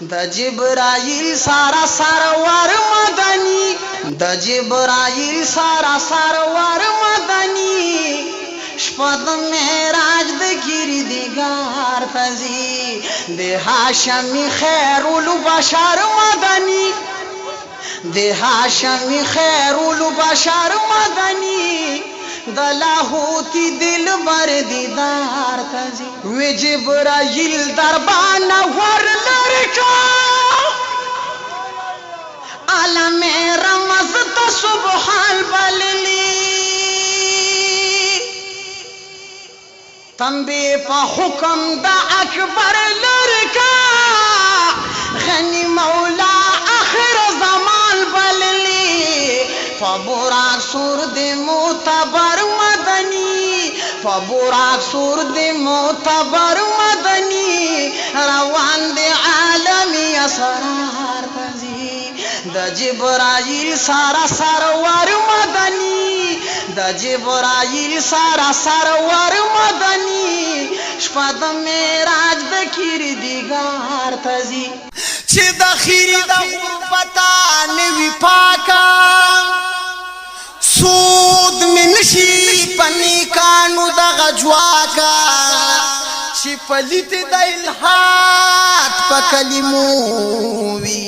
د جبرائیل سارا سرور مدنی د جبرائیل سارا سرور مدنی شپه د معراج د کردګار تزي د هاشمي خیر البشر مدنی د هاشمي خیر البشر مدنی د لاهوتی دل بر دیدار تزي و جبرائیل دربان ور لرکا عالم رمز ته سبحان بللی تنبی په حکم د اکبر لرکا غنی مولا آخر زمان بللی فبراک سور دی معتبر مدنی فبراک سور دی معتبر مدنی روان دی عالمی اسرار تزي د جبرائیل سارا سرور مدنی د جبرائیل سارا سرور مدنی شپه د معراج د کردګار تزي چې د خیری د غربتا نوی پاکا سود من نشی پنی کانو د غجواکا چې پلیت د الہات په کلمو وی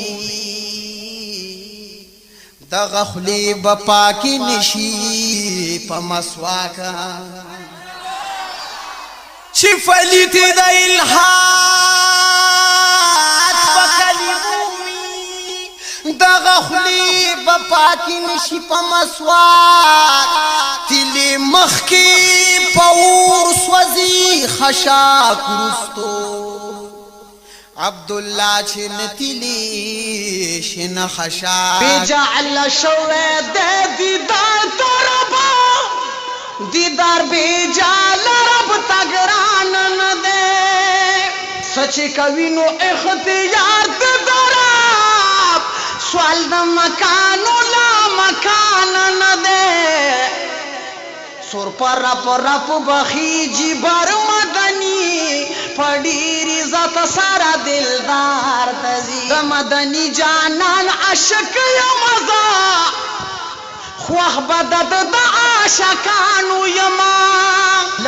د غخلی بپاکی نشی په مسواکا چې پلیت د الہات په کلمو وی د غخلی بپاکی نشی په مسواک تلی مخکی پور سوزی خشاک رستو عبداللہ چه نتیلی شن خشاک بجعل شوه ده دیدار تربا دیدار بجعل رب تگران نده سچ کوینو اختیار دراب سوال د مکانو لا مکان نده سور پر رپ بخی جبر مدنی پڑیر عزت سارا دلدار تزي د مدنی جانان عشق یمزا خوخ بدد د عاشقانو یما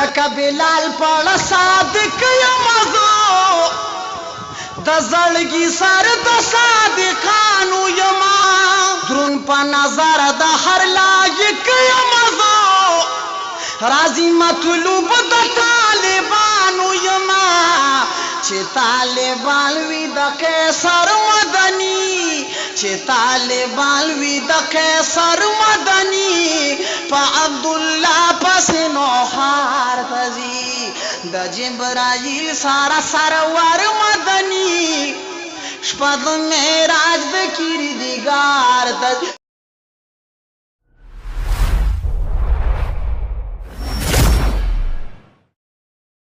لکه بلال پړ صادق یمزا د زړګي سر د صادقانو یما درون په نظر د هر لایق یمزا رازی مطلوب د طالبانو یما چې طالبان وی د قیصر مدنی چې طالبان وی د قیصر مدنی په عبدالله پس نوحار تزي د جبرائیل سارا سرور مدنی شپه د معراج د کردګار تزي